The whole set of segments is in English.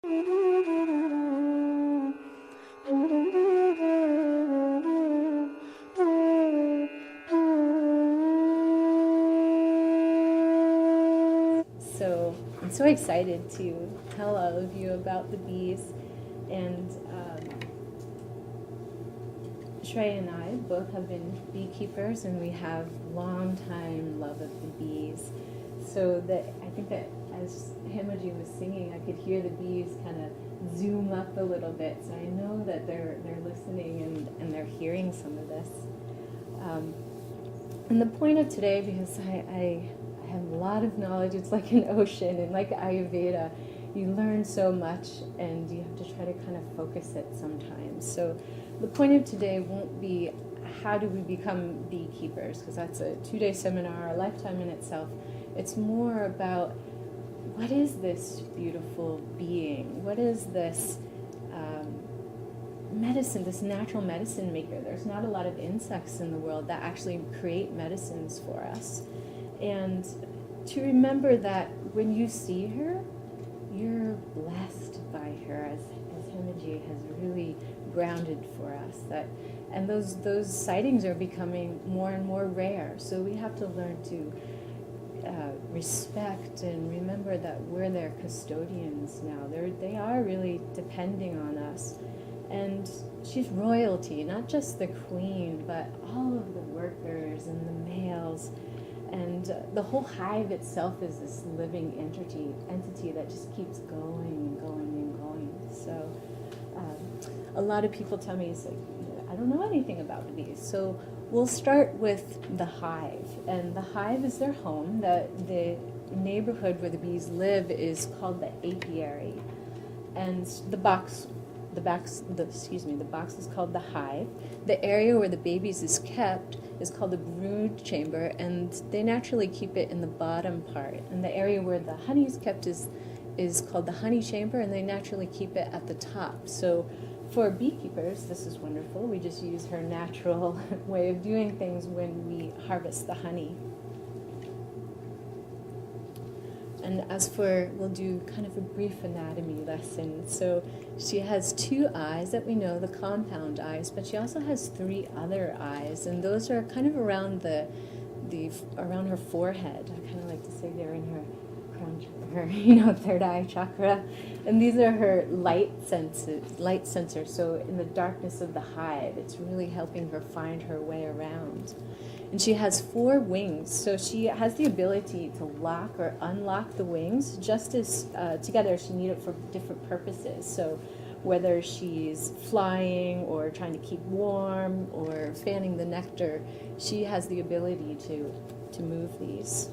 So I'm so excited to tell all of you about the bees, and Shrey and I both have been beekeepers, and we have long time love of the bees. So that I think that as Hemaji was singing, I could hear the bees kind of zoom up a little bit. So I know that they're listening and they're hearing some of this. And the point of today, because I have a lot of knowledge, it's like an ocean, and like Ayurveda, you learn so much and you have to try to kind of focus it sometimes. So the point of today won't be how do we become beekeepers, because that's a 2-day seminar, a lifetime in itself. It's more about what is this beautiful being? What is this medicine, this natural medicine maker? There's not a lot of insects in the world that actually create medicines for us. And to remember that when you see her, you're blessed by her, as Hemaji has really grounded for us. And those sightings are becoming more and more rare. So we have to learn to respect and remember that we're their custodians now. They are really depending on us. And she's royalty, not just the queen, but all of the workers and the males. And the whole hive itself is this living entity that just keeps going and going and going. So a lot of people tell me, it's like, I don't know anything about the bees. So we'll start with the hive. And the hive is their home. The neighborhood where the bees live is called the apiary. And the box is called the hive. The area where the babies is kept is called the brood chamber, and they naturally keep it in the bottom part. And the area where the honey is kept is called the honey chamber, and they naturally keep it at the top. So for beekeepers, this is wonderful. We just use her natural way of doing things when we harvest the honey. And as for, we'll do kind of a brief anatomy lesson. So she has 2 eyes that we know, the compound eyes, but she also has 3 other eyes, and those are kind of around around her forehead. I kind of like to say they're in her crown, her third eye chakra. And these are her light sensors. So in the darkness of the hive, it's really helping her find her way around. And she has 4 wings, so she has the ability to lock or unlock the wings just as together she needs it for different purposes. So whether she's flying or trying to keep warm or fanning the nectar, she has the ability to move these.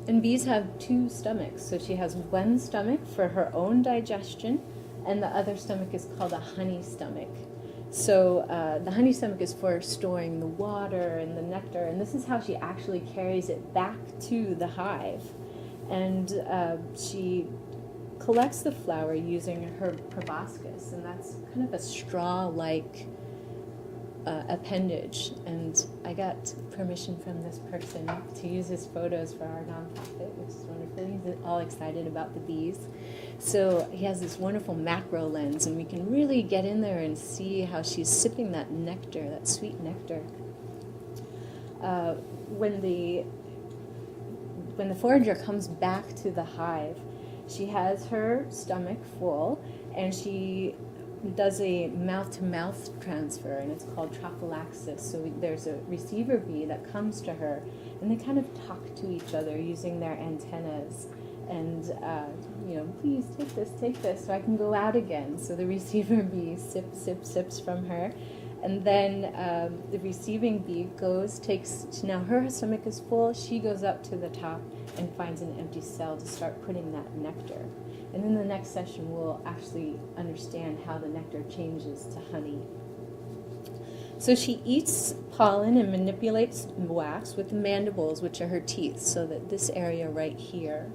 And bees have 2 stomachs, so she has one stomach for her own digestion, and the other stomach is called a honey stomach. So the honey stomach is for storing the water and the nectar, and this is how she actually carries it back to the hive. And she collects the flower using her proboscis, and that's kind of a straw-like appendage. And I got permission from this person to use his photos for our nonprofit, which is wonderful. He's all excited about the bees. So he has this wonderful macro lens, and we can really get in there and see how she's sipping that nectar, that sweet nectar. When the forager comes back to the hive, she has her stomach full, and she does a mouth-to-mouth transfer, and it's called trophallaxis. So there's a receiver bee that comes to her, and they kind of talk to each other using their antennas. And, please take this, so I can go out again. So the receiver bee sips from her. And then the receiving bee now her stomach is full, she goes up to the top and finds an empty cell to start putting that nectar. And in the next session, we'll actually understand how the nectar changes to honey. So she eats pollen and manipulates wax with the mandibles, which are her teeth, so that this area right here.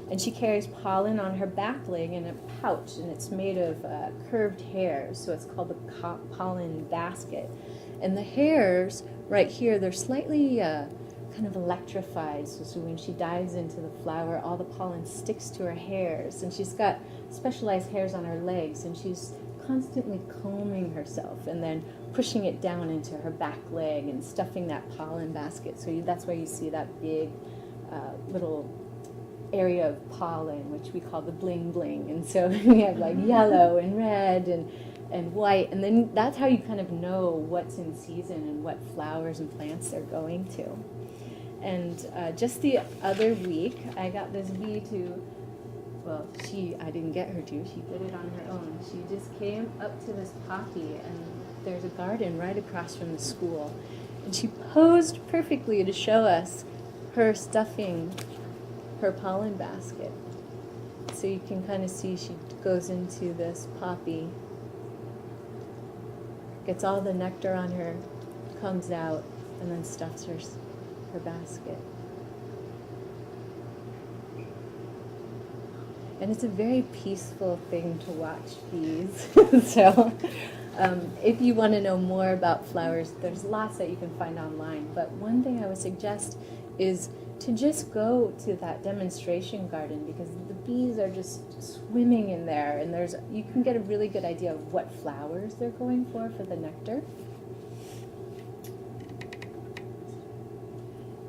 And she carries pollen on her back leg in a pouch, and it's made of curved hairs, so it's called the pollen basket. And the hairs right here, they're slightly kind of electrified. So when she dives into the flower, all the pollen sticks to her hairs, and she's got specialized hairs on her legs, and she's constantly combing herself and then pushing it down into her back leg and stuffing that pollen basket. So that's why you see that big little area of pollen, which we call the bling bling. And so we have like yellow and red and white, and then that's how you kind of know what's in season and what flowers and plants they're going to. And just the other week, I got this bee to, I didn't get her to, she did it on her own. She just came up to this poppy, and there's a garden right across from the school, and she posed perfectly to show us her stuffing her pollen basket. So you can kind of see she goes into this poppy, gets all the nectar on her, comes out, and then stuffs her basket. And it's a very peaceful thing to watch bees. So if you want to know more about flowers, there's lots that you can find online. But one thing I would suggest is to just go to that demonstration garden, because the bees are just swimming in there, and you can get a really good idea of what flowers they're going for the nectar.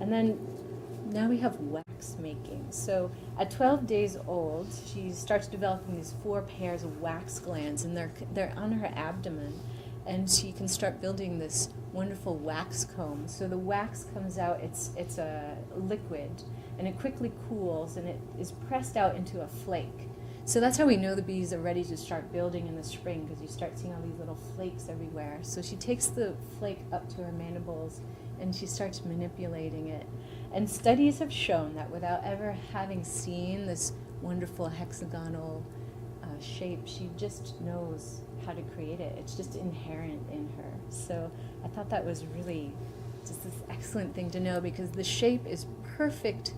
And then now we have wax making. So at 12 days old, she starts developing these 4 pairs of wax glands, and they're on her abdomen, and she can start building this wonderful wax comb. So the wax comes out, it's a liquid, and it quickly cools, and it is pressed out into a flake. So that's how we know the bees are ready to start building in the spring, because you start seeing all these little flakes everywhere. So she takes the flake up to her mandibles, and she starts manipulating it. And studies have shown that without ever having seen this wonderful hexagonal shape, she just knows how to create it. It's just inherent in her. So I thought that was really just this excellent thing to know, because the shape is perfect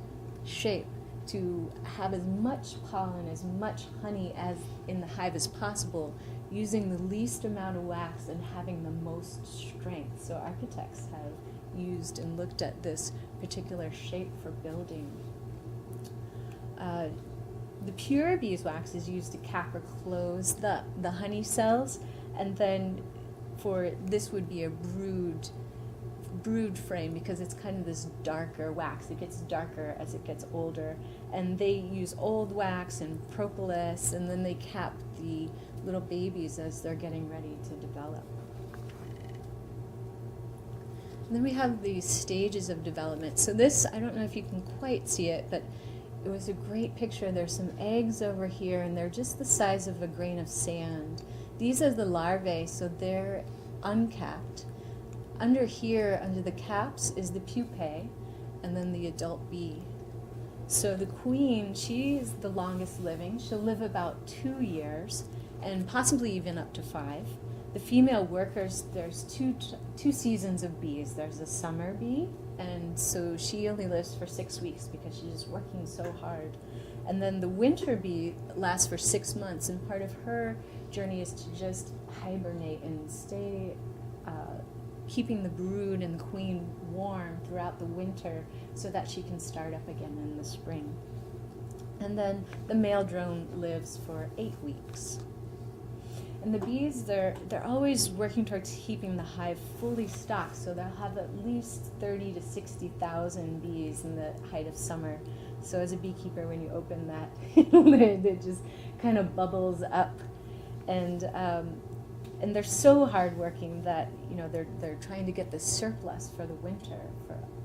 shape to have as much pollen, as much honey as in the hive as possible, using the least amount of wax and having the most strength. So architects have used and looked at this particular shape for building. The pure beeswax is used to cap or close the honey cells, and then this would be a brood frame, because it's kind of this darker wax. It gets darker as it gets older, and they use old wax and propolis, and then they cap the little babies as they're getting ready to develop. And then we have these stages of development. So this, I don't know if you can quite see it, but it was a great picture. There's some eggs over here, and they're just the size of a grain of sand. These are the larvae, so they're uncapped. Under here, under the caps, is the pupae, and then the adult bee. So the queen, she is the longest living. She'll live about 2 years, and possibly even up to 5. The female workers, there's two seasons of bees. There's a summer bee, and so she only lives for 6 weeks because she's working so hard. And then the winter bee lasts for 6 months, and part of her journey is to just hibernate and stay keeping the brood and the queen warm throughout the winter so that she can start up again in the spring. And then the male drone lives for 8 weeks. And the bees, they're always working towards keeping the hive fully stocked, so they'll have at least 30 to 60,000 bees in the height of summer. So as a beekeeper, when you open that, it just kind of bubbles up. And they're so hardworking that they're trying to get the surplus for the winter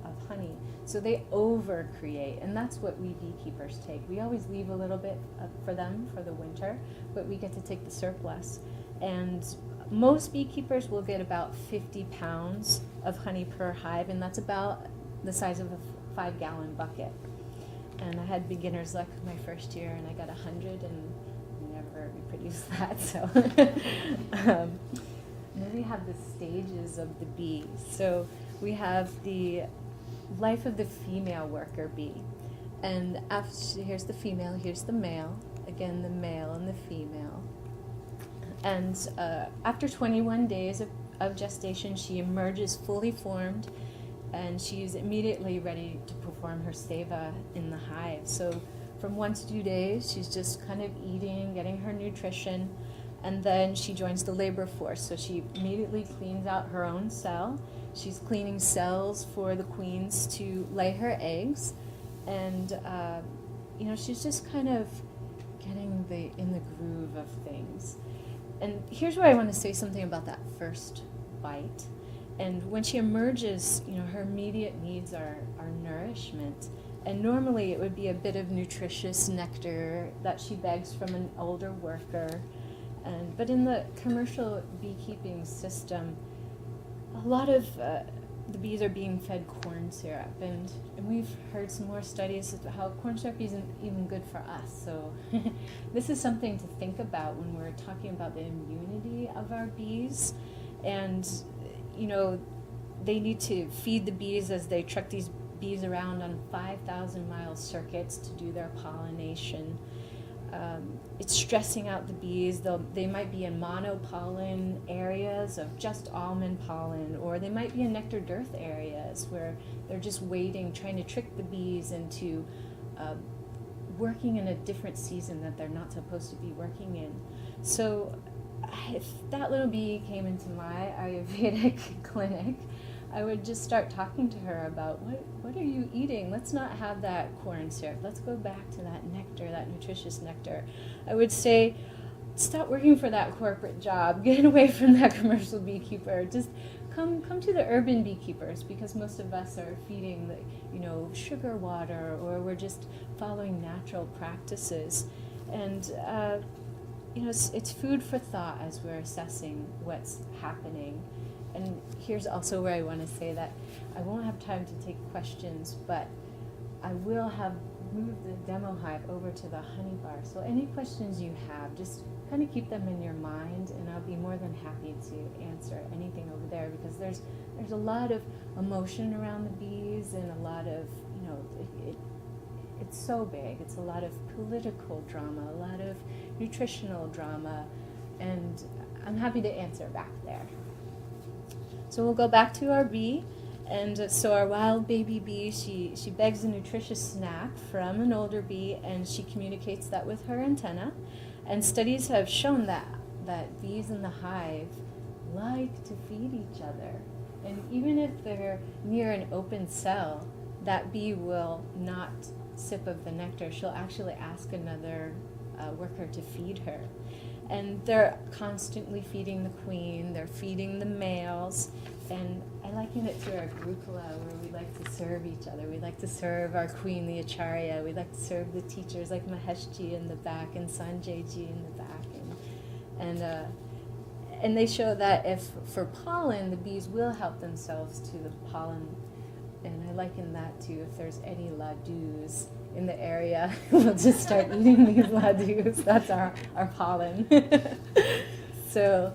of honey. So they over-create, and that's what we beekeepers take. We always leave a little bit for them for the winter, but we get to take the surplus. And most beekeepers will get about 50 pounds of honey per hive, and that's about the size of a 5-gallon bucket. And I had beginner's luck my first year, and I got 100, and never reproduced that. So and then we have the stages of the bee. So we have the life of the female worker bee, and here's the female, here's the male, again the male and the female. And after 21 days of gestation, she emerges fully formed, and she's immediately ready to perform her seva in the hive. So from 1 to 2 days, she's just kind of eating, getting her nutrition, and then she joins the labor force. So she immediately cleans out her own cell. She's cleaning cells for the queens to lay her eggs, and she's just kind of getting in the groove of things. And here's where I want to say something about that first bite. And when she emerges, her immediate needs are nourishment. And normally it would be a bit of nutritious nectar that she begs from an older worker. But in the commercial beekeeping system, a lot of the bees are being fed corn syrup. And we've heard some more studies about how corn syrup isn't even good for us. So this is something to think about when we're talking about the immunity of our bees. And they need to feed the bees as they truck these bees around on 5,000-mile circuits to do their pollination. It's stressing out the bees. They might be in monopollen areas of just almond pollen, or they might be in nectar dearth areas where they're just waiting, trying to trick the bees into working in a different season that they're not supposed to be working in. So if that little bee came into my Ayurvedic clinic, I would just start talking to her about what are you eating? Let's not have that corn syrup. Let's go back to that nectar, that nutritious nectar. I would say, stop working for that corporate job. Get away from that commercial beekeeper. Just come to the urban beekeepers, because most of us are feeding the sugar water, or we're just following natural practices. And it's food for thought as we're assessing what's happening. And here's also where I want to say that I won't have time to take questions, but I will have moved the demo hive over to the honey bar. So any questions you have, just kind of keep them in your mind, and I'll be more than happy to answer anything over there, because there's a lot of emotion around the bees, and a lot of, it's so big. It's a lot of political drama, a lot of nutritional drama, and I'm happy to answer back there. So we'll go back to our bee, and so our wild baby bee, she begs a nutritious snack from an older bee, and she communicates that with her antenna. And studies have shown that bees in the hive like to feed each other. And even if they're near an open cell, that bee will not sip of the nectar. She'll actually ask another worker to feed her. And they're constantly feeding the queen, they're feeding the males, and I liken it to our Gurukula, where we like to serve each other. We like to serve our queen, the Acharya. We like to serve the teachers like Maheshji in the back and Sanjayji in the back. And they show that if for pollen, the bees will help themselves to the pollen. And I liken that to if there's any ladus in the area, we'll just start eating these ladus. That's our pollen. So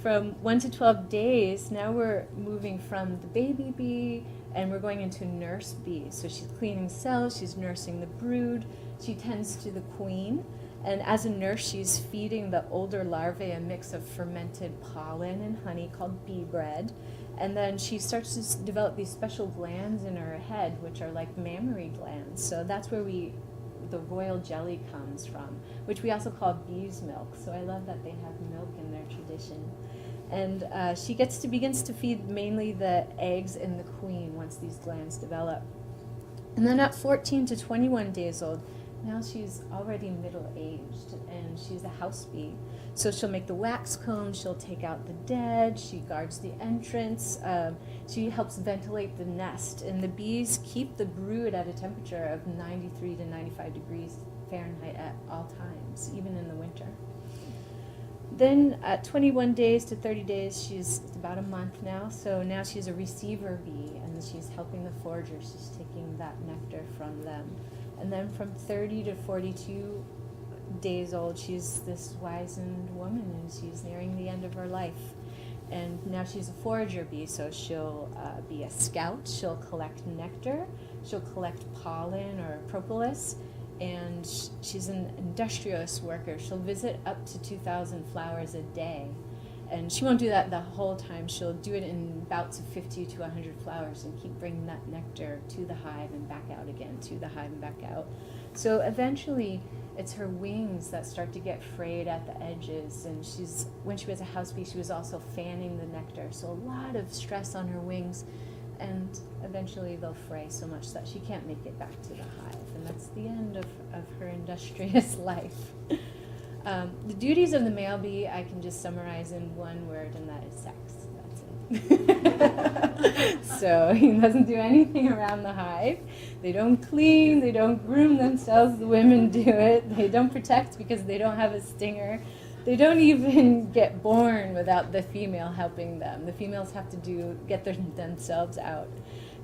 from 1 to 12 days, now we're moving from the baby bee, and we're going into nurse bee. So she's cleaning cells, she's nursing the brood, she tends to the queen, and as a nurse, she's feeding the older larvae a mix of fermented pollen and honey called bee bread. And then she starts to develop these special glands in her head, which are like mammary glands. So that's where the royal jelly comes from, which we also call bee's milk. So I love that they have milk in their tradition. And she begins to feed mainly the eggs in the queen once these glands develop. And then at 14 to 21 days old, now she's already middle-aged, and she's a house bee. So she'll make the wax comb, she'll take out the dead, she guards the entrance, she helps ventilate the nest, and the bees keep the brood at a temperature of 93 to 95 degrees Fahrenheit at all times, even in the winter. Then at 21 days to 30 days, she's about a month now, so now she's a receiver bee, and she's helping the foragers, she's taking that nectar from them. And then from 30 to 42 days old, she's this wizened woman, and she's nearing the end of her life. And now she's a forager bee, so she'll be a scout, she'll collect nectar, she'll collect pollen or propolis, and she's an industrious worker. She'll visit up to 2,000 flowers a day. And she won't do that the whole time. She'll do it in bouts of 50 to 100 flowers and keep bringing that nectar to the hive and back out again, to the hive and back out. So eventually, it's her wings that start to get frayed at the edges. And when she was a house bee, she was also fanning the nectar. So a lot of stress on her wings. And eventually they'll fray so much that she can't make it back to the hive. And that's the end of her industrious life. The duties of the male bee I can just summarize in one word, and that is sex. That's it. So he doesn't do anything around the hive. They don't clean, they don't groom themselves, the women do it. They don't protect because they don't have a stinger. They don't even get born without the female helping them. The females have to get themselves out.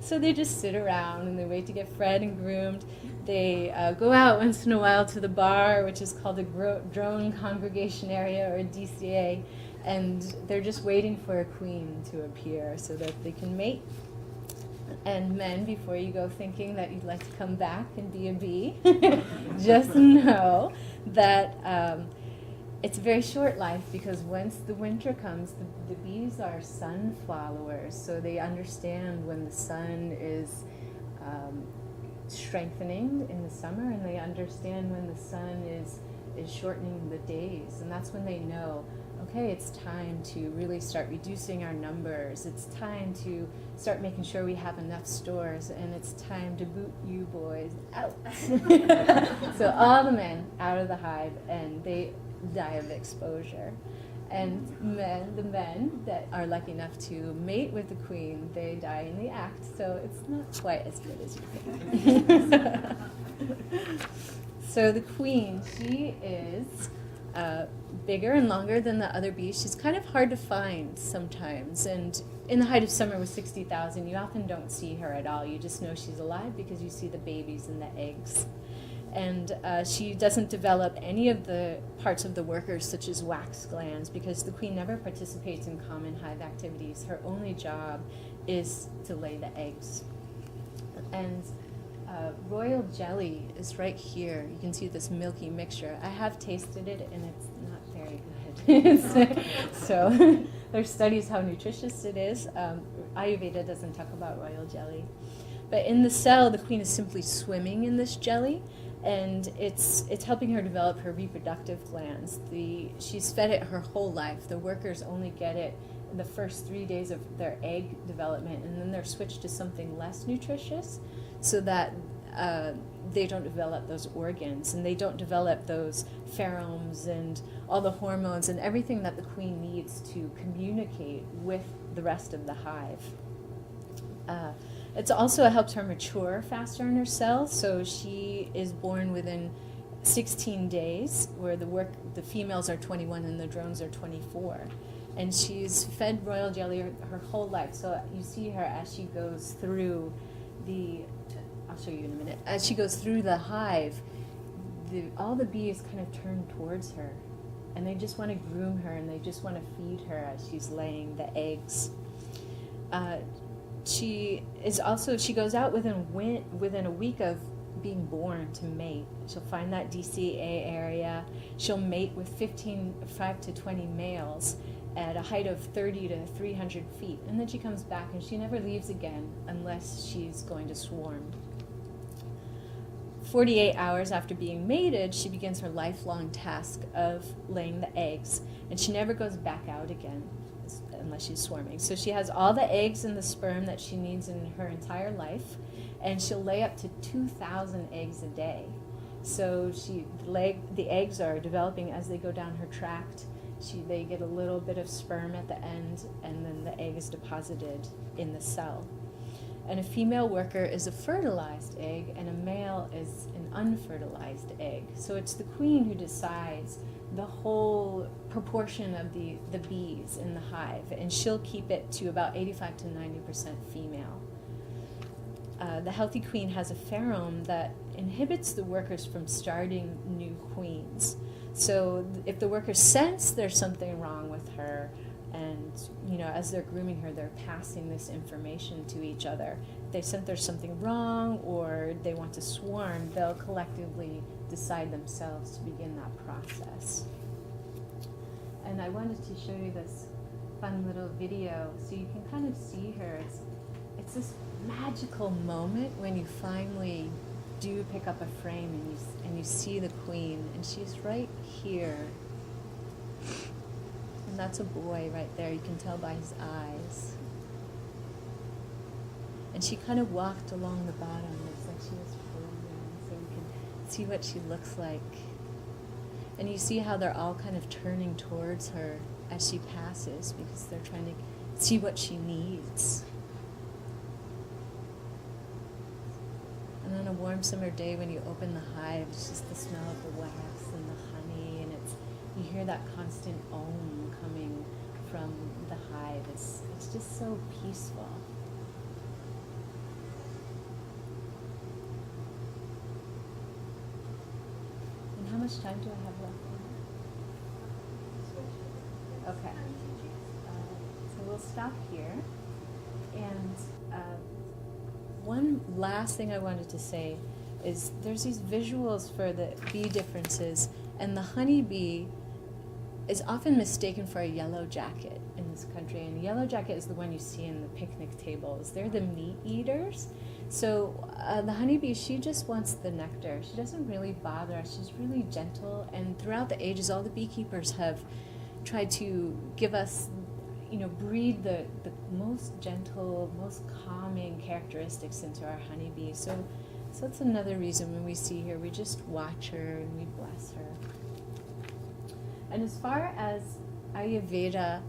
So they just sit around and they wait to get fed and groomed. They go out once in a while to the bar, which is called a drone congregation area, or a DCA, and they're just waiting for a queen to appear so that they can mate. And men, before you go thinking that you'd like to come back and be a bee, just know that it's a very short life, because once the winter comes, the bees are sun followers, so they understand when the sun is strengthening in the summer, and they understand when the sun is shortening the days, and that's when they know, okay, it's time to really start reducing our numbers, it's time to start making sure we have enough stores, and it's time to boot you boys out. So all the men out of the hive, and they die of exposure. And the men that are lucky enough to mate with the queen, they die in the act, so it's not quite as good as you think. So the queen, she is bigger and longer than the other bees. She's kind of hard to find sometimes, and in the height of summer with 60,000, you often don't see her at all. You just know she's alive because you see the babies and the eggs. And she doesn't develop any of the parts of the workers, such as wax glands, because the queen never participates in common hive activities. Her only job is to lay the eggs. And royal jelly is right here. You can see this milky mixture. I have tasted it, and it's not very good. So there's studies how nutritious it is. Ayurveda doesn't talk about royal jelly. But in the cell, the queen is simply swimming in this jelly, and it's helping her develop her reproductive glands. She's fed it her whole life. The workers only get it in the first 3 days of their egg development, and then they're switched to something less nutritious so that they don't develop those organs, and they don't develop those pheromones and all the hormones and everything that the queen needs to communicate with the rest of the hive. It's also helped her mature faster in her cells, so she is born within 16 days, where the females are 21 and the drones are 24. And she's fed royal jelly her whole life. So you see her as she goes through I'll show you in a minute, as she goes through the hive, all the bees kind of turn towards her, and they just want to groom her, and they just want to feed her as she's laying the eggs. She goes out within a week of being born to mate. She'll find that DCA area. She'll mate with 5 to 20 males at a height of 30 to 300 feet. And then she comes back, and she never leaves again unless she's going to swarm. 48 hours after being mated, she begins her lifelong task of laying the eggs, and she never goes back out again unless she's swarming. So she has all the eggs and the sperm that she needs in her entire life, and she'll lay up to 2,000 eggs a day. So the eggs are developing as they go down her tract. They get a little bit of sperm at the end, and then the egg is deposited in the cell. And a female worker is a fertilized egg, and a male is an unfertilized egg. So it's the queen who decides the whole proportion of the bees in the hive, and she'll keep it to about 85 to 90% female. The healthy queen has a pheromone that inhibits the workers from starting new queens. So if the workers sense there's something wrong with her, and as they're grooming her, they're passing this information to each other. If they sense there's something wrong or they want to swarm, they'll collectively decide themselves to begin that process. And I wanted to show you this fun little video so you can kind of see her. It's this magical moment when you finally do pick up a frame and you see the queen, and she's right here. And that's a boy right there. You can tell by his eyes. And she kind of walked along the bottom. It's like she was frozen, so you can see what she looks like. And you see how they're all kind of turning towards her as she passes because they're trying to see what she needs. And on a warm summer day when you open the hive, it's just the smell of the wax and the honey, and you hear that constant om coming from the hive. It's just so peaceful. And how much time do I have left? Okay. So we'll stop here. And one last thing I wanted to say is there's these visuals for the bee differences, and the honeybee is often mistaken for a yellow jacket in this country. And the yellow jacket is the one you see in the picnic tables. They're the meat eaters. So the honeybee, she just wants the nectar. She doesn't really bother us. She's really gentle. And throughout the ages, all the beekeepers have tried to give us, breed the most gentle, most calming characteristics into our honeybee. So that's another reason when we see her, we just watch her and we bless her. And as far as Ayurveda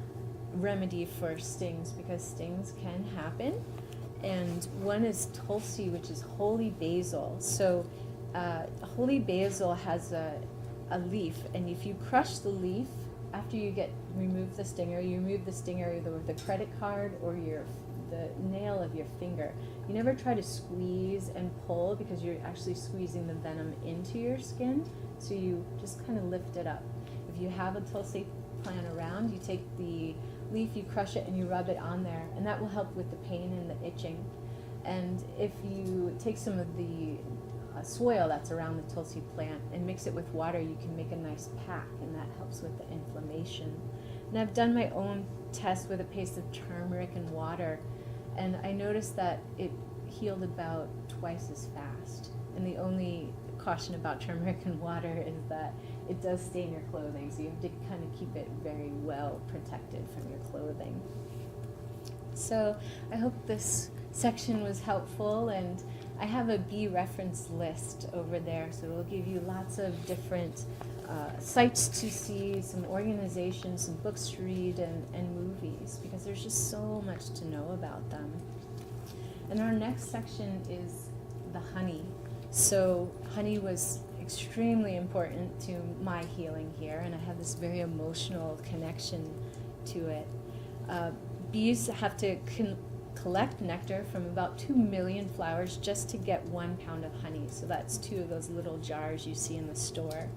remedy for stings, because stings can happen, and one is tulsi, which is holy basil. So holy basil has a leaf, and if you crush the leaf, after you remove the stinger, you remove the stinger either with a credit card or the nail of your finger. You never try to squeeze and pull because you're actually squeezing the venom into your skin, so you just kind of lift it up. If you have a tulsi plant around, you take the leaf, you crush it, and you rub it on there, and that will help with the pain and the itching. And if you take some of the soil that's around the tulsi plant and mix it with water, you can make a nice pack, and that helps with the inflammation. And I've done my own test with a paste of turmeric and water, and I noticed that it healed about twice as fast. And the only caution about turmeric and water is that it does stain your clothing, so you have to kind of keep it very well protected from your clothing. So I hope this section was helpful, and I have a bee reference list over there, so it will give you lots of different sites to see, some organizations, some books to read, and movies, because there's just so much to know about them. And our next section is the honey. So honey was extremely important to my healing here, and I have this very emotional connection to it. Bees have to collect nectar from about 2 million flowers just to get 1 pound of honey. So that's 2 of those little jars you see in the store.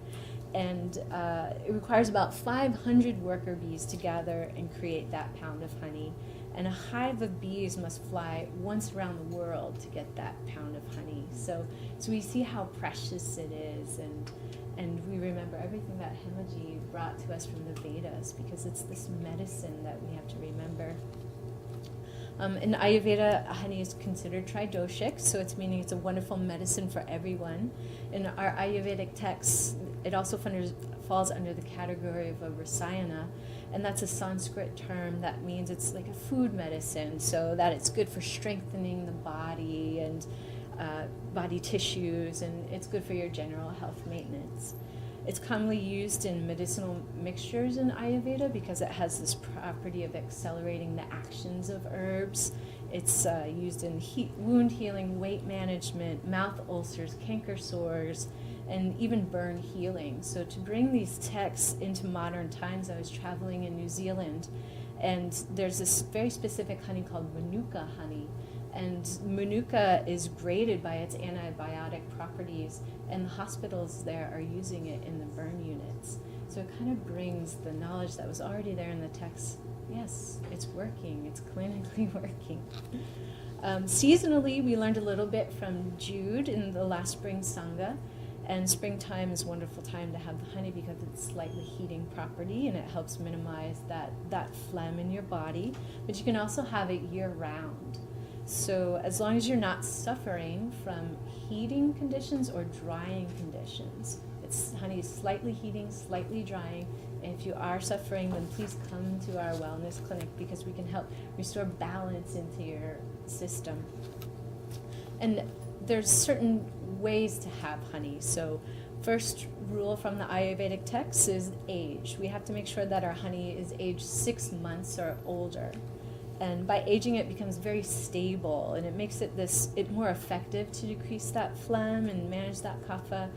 And it requires about 500 worker bees to gather and create that pound of honey. And a hive of bees must fly once around the world to get that pound of honey. So we see how precious it is, and we remember everything that Hemaji brought to us from the Vedas, because it's this medicine that we have to remember. In Ayurveda, honey is considered tridoshic, so it's meaning it's a wonderful medicine for everyone. In our Ayurvedic texts, it also falls under the category of a rasayana, and that's a Sanskrit term that means it's like a food medicine, so that it's good for strengthening the body and body tissues, and it's good for your general health maintenance. It's commonly used in medicinal mixtures in Ayurveda because it has this property of accelerating the actions of herbs. It's used in wound healing, weight management, mouth ulcers, canker sores, and even burn healing. So to bring these texts into modern times, I was traveling in New Zealand, and there's this very specific honey called Manuka honey. And Manuka is graded by its antibiotic properties, and the hospitals there are using it in the burn units. So it kind of brings the knowledge that was already there in the text. Yes, it's working. It's clinically working. Seasonally, we learned a little bit from Jude in the last spring Sangha, And springtime is a wonderful time to have the honey because it's slightly heating property and it helps minimize that phlegm in your body. But you can also have it year-round. So as long as you're not suffering from heating conditions or drying conditions, honey is slightly heating, slightly drying. And if you are suffering, then please come to our wellness clinic because we can help restore balance into your system. And there's certain ways to have honey. So first rule from the Ayurvedic text is age. We have to make sure that our honey is aged 6 months or older. And by aging, it becomes very stable, and it makes it more effective to decrease that phlegm and manage that kapha.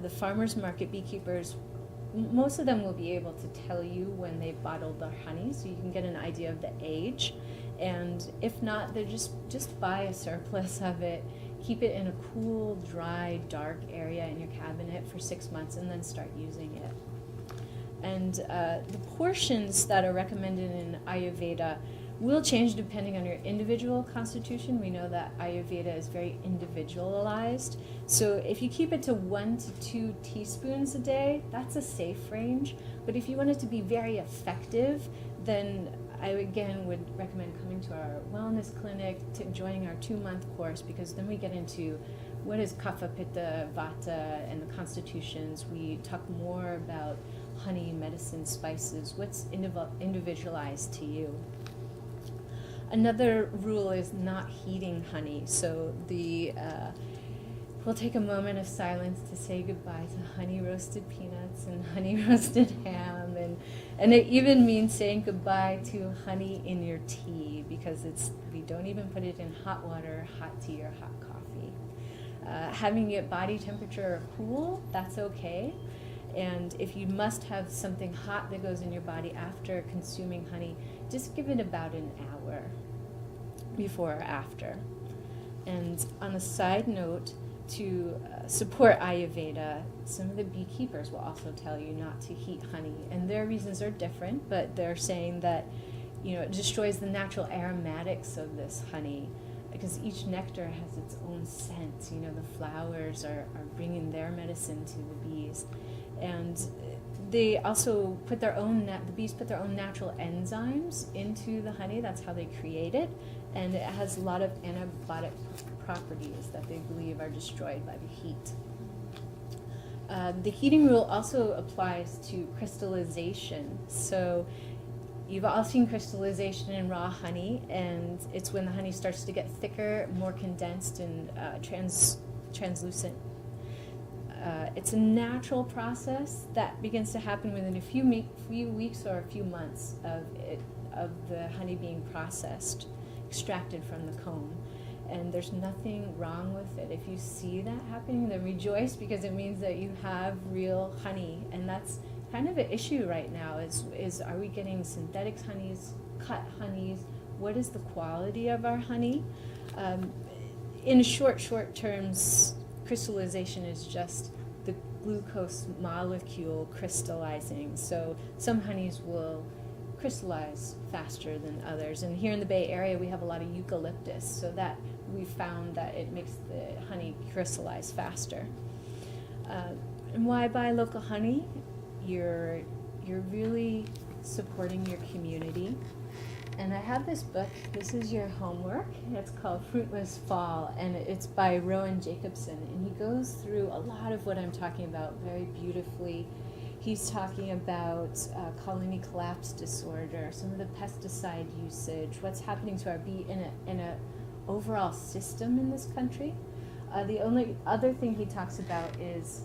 The farmers market beekeepers, most of them will be able to tell you when they bottled their honey, so you can get an idea of the age. And if not, they're just buy a surplus of it, keep it in a cool, dry, dark area in your cabinet for 6 months, and then start using it. And the portions that are recommended in Ayurveda will change depending on your individual constitution. We know that Ayurveda is very individualized. So if you keep it to 1 to 2 teaspoons a day, that's a safe range. But if you want it to be very effective, then I again would recommend coming to our wellness clinic, joining our 2-month course, because then we get into what is kapha, pitta, vata, and the constitutions. We talk more about honey, medicine, spices, what's individualized to you. Another rule is not heating honey. So we'll take a moment of silence to say goodbye to honey roasted peanuts and honey roasted ham, and it even means saying goodbye to honey in your tea, because we don't even put it in hot water, hot tea, or hot coffee. Having it body temperature or cool, that's okay. And if you must have something hot that goes in your body after consuming honey, just give it about an hour before or after. And on a side note, to support Ayurveda, some of the beekeepers will also tell you not to heat honey. And their reasons are different, but they're saying that, it destroys the natural aromatics of this honey, because each nectar has its own scent. The flowers are bringing their medicine to the bees. And they also put the bees put their own natural enzymes into the honey. That's how they create it. And it has a lot of antibiotic properties that they believe are destroyed by the heat. The heating rule also applies to crystallization. So you've all seen crystallization in raw honey, and it's when the honey starts to get thicker, more condensed, and translucent. It's a natural process that begins to happen within a few weeks or a few months of the honey being processed, extracted from the comb. And there's nothing wrong with it. If you see that happening, then rejoice, because it means that you have real honey. And that's kind of an issue right now, is are we getting synthetic honeys, cut honeys? What is the quality of our honey? In short terms, crystallization is just the glucose molecule crystallizing. So some honeys will crystallize faster than others. And here in the Bay Area, we have a lot of eucalyptus, so that we found that it makes the honey crystallize faster. And why buy local honey? You're really supporting your community. And I have this book. This is your homework. It's called Fruitless Fall, and it's by Rowan Jacobson. And he goes through a lot of what I'm talking about very beautifully. He's talking about colony collapse disorder, some of the pesticide usage, what's happening to our bee in a overall system in this country. The only other thing he talks about is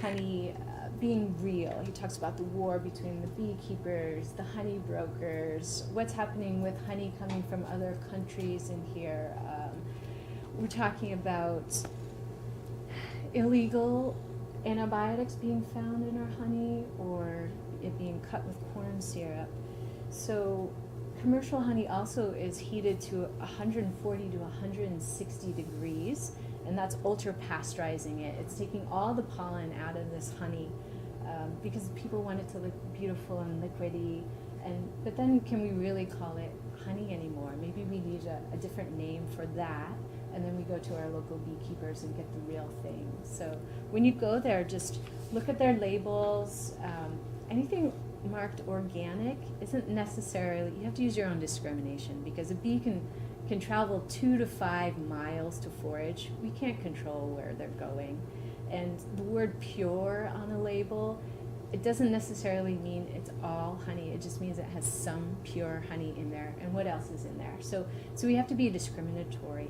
honey being real. He talks about the war between the beekeepers, the honey brokers, what's happening with honey coming from other countries in here. We're talking about illegal antibiotics being found in our honey, or it being cut with corn syrup. So commercial honey also is heated to 140 to 160 degrees, and that's ultra pasteurizing it. It's taking all the pollen out of this honey, because people want it to look beautiful and liquidy. But then can we really call it honey anymore? Maybe we need a different name for that. and then we go to our local beekeepers and get the real thing. So when you go there, just look at their labels. Anything marked organic isn't necessarily, you have to use your own discrimination, because a bee can travel 2 to 5 miles to forage. We can't control where they're going. And the word pure on a label, it doesn't necessarily mean it's all honey. It just means it has some pure honey in there. And what else is in there? So we have to be discriminatory.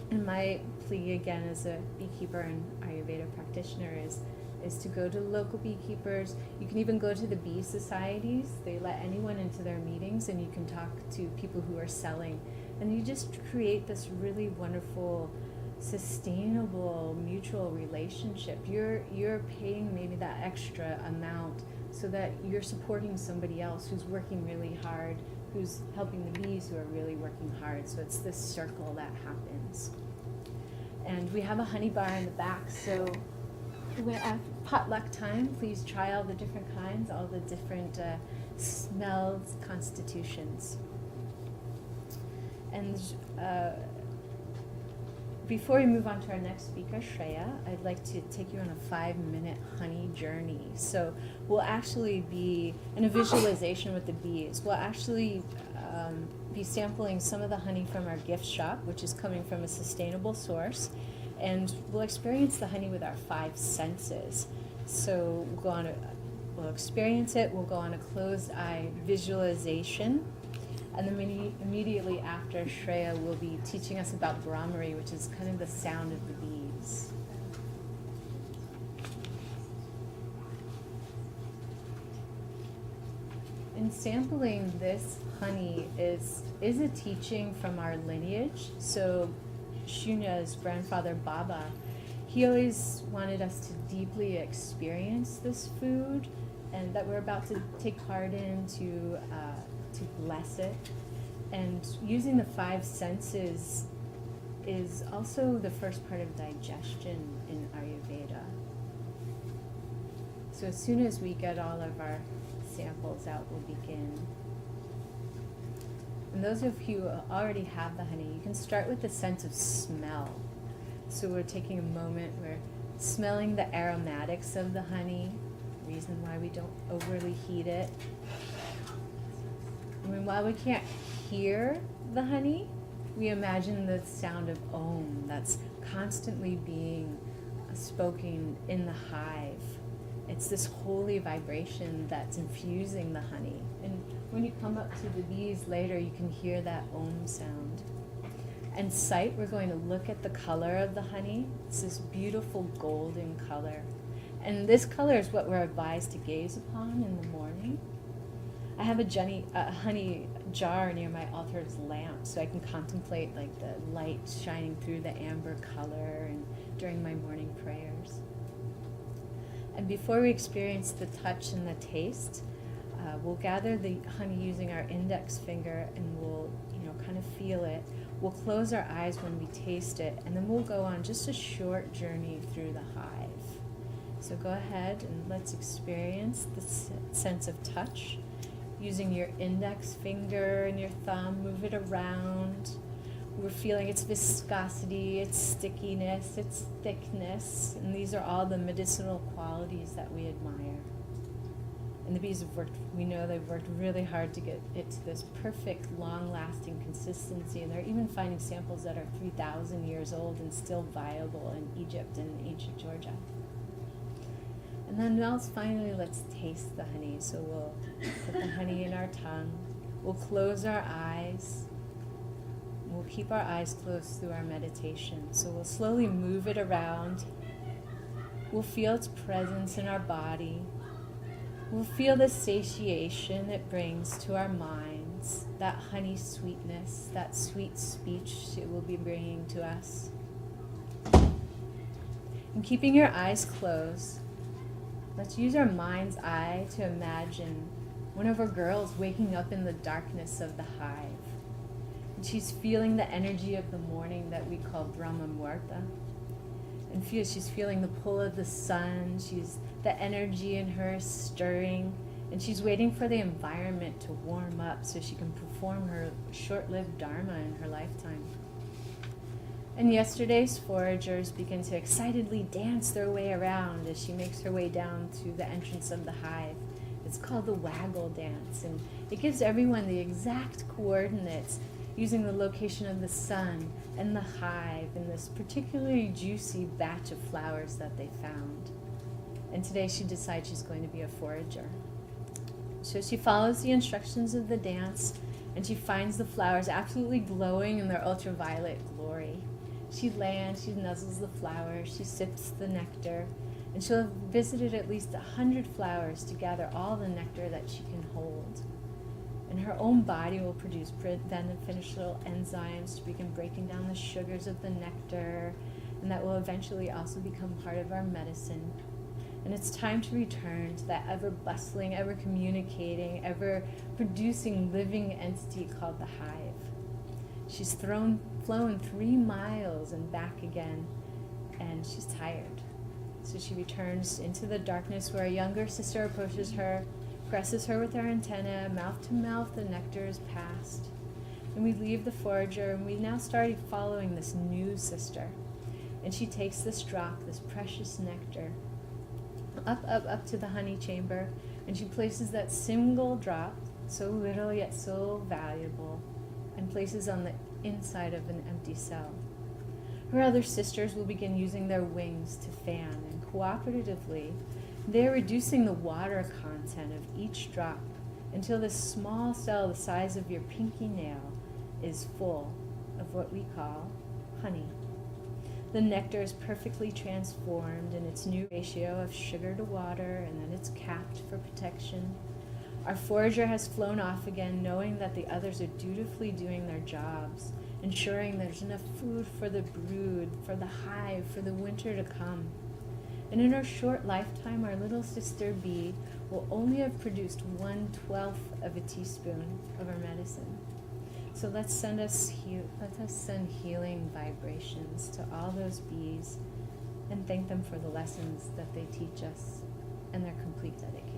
And my plea, again, as a beekeeper and Ayurveda practitioner is to go to local beekeepers. You can even go to the bee societies. They let anyone into their meetings, and you can talk to people who are selling. And you just create this really wonderful, sustainable, mutual relationship. You're paying maybe that extra amount so that you're supporting somebody else who's working really hard, who's helping the bees who are really working hard. So it's this circle that happens. And we have a honey bar in the back, so at potluck time, please try all the different kinds, all the different smells, constitutions. And before we move on to our next speaker, Shreya, I'd like to take you on a 5-minute honey journey. So we'll actually be in a visualization with the bees. We'll actually be sampling some of the honey from our gift shop, which is coming from a sustainable source. And we'll experience the honey with our 5 senses. So we'll experience it, we'll go on a closed eye visualization. And then immediately after, Shreya will be teaching us about Brahmari, which is kind of the sound of the bees. In sampling this honey is a teaching from our lineage. So Shunya's grandfather Baba, he always wanted us to deeply experience this food, and that we're about to take part in, to bless it. And using the 5 senses is also the first part of digestion in Ayurveda. So as soon as we get all of our samples out, we'll begin. And those of you who already have the honey, you can start with the sense of smell. So we're taking a moment, we're smelling the aromatics of the honey, reason why we don't overly heat it. I mean, while we can't hear the honey, we imagine the sound of Om that's constantly being spoken in the hive. It's this holy vibration that's infusing the honey. And when you come up to the bees later, you can hear that Om sound. And sight, we're going to look at the color of the honey. It's this beautiful golden color. And this color is what we're advised to gaze upon in the morning. I have a honey jar near my altar's lamp, so I can contemplate like the light shining through the amber color and during my morning prayers. And before we experience the touch and the taste, we'll gather the honey using our index finger, and we'll kind of feel it. We'll close our eyes when we taste it, and then we'll go on just a short journey through the hive. So go ahead and let's experience the sense of touch. Using your index finger and your thumb, move it around. We're feeling its viscosity, its stickiness, its thickness, and these are all the medicinal qualities that we admire. And the bees we know they've worked really hard to get it to this perfect, long-lasting consistency, and they're even finding samples that are 3,000 years old and still viable in Egypt and ancient Georgia. And then finally, let's taste the honey. So we'll put the honey in our tongue. We'll close our eyes. We'll keep our eyes closed through our meditation. So we'll slowly move it around. We'll feel its presence in our body. We'll feel the satiation it brings to our minds, that honey sweetness, that sweet speech it will be bringing to us. And keeping your eyes closed, let's use our mind's eye to imagine one of our girls waking up in the darkness of the hive. And she's feeling the energy of the morning that we call Brahma Muhurta. And she's feeling the pull of the sun. The energy in her stirring. And she's waiting for the environment to warm up so she can perform her short-lived dharma in her lifetime. And yesterday's foragers begin to excitedly dance their way around as she makes her way down to the entrance of the hive. It's called the waggle dance, and it gives everyone the exact coordinates using the location of the sun and the hive and this particularly juicy batch of flowers that they found. And today she decides she's going to be a forager. So she follows the instructions of the dance, and she finds the flowers absolutely glowing in their ultraviolet glory. She lands, she nuzzles the flowers, she sips the nectar, and she'll have visited at least 100 flowers to gather all the nectar that she can hold. And her own body will produce beneficial enzymes to begin breaking down the sugars of the nectar, and that will eventually also become part of our medicine. And it's time to return to that ever-bustling, ever-communicating, ever-producing living entity called the hive. She's flown 3 miles and back again, and she's tired. So she returns into the darkness where a younger sister approaches her, presses her with her antenna, mouth to mouth, the nectar is passed. And we leave the forager, and we now start following this new sister. And she takes this drop, this precious nectar, up to the honey chamber, and she places that single drop, so little yet so valuable, and places on the inside of an empty cell. Her other sisters will begin using their wings to fan, and cooperatively, they're reducing the water content of each drop until this small cell the size of your pinky nail is full of what we call honey. The nectar is perfectly transformed in its new ratio of sugar to water, and then it's capped for protection. Our forager has flown off again, knowing that the others are dutifully doing their jobs, ensuring there's enough food for the brood, for the hive, for the winter to come. And in her short lifetime, our little sister bee will only have produced 1/12 of a teaspoon of our medicine. So let's send healing vibrations to all those bees and thank them for the lessons that they teach us and their complete dedication.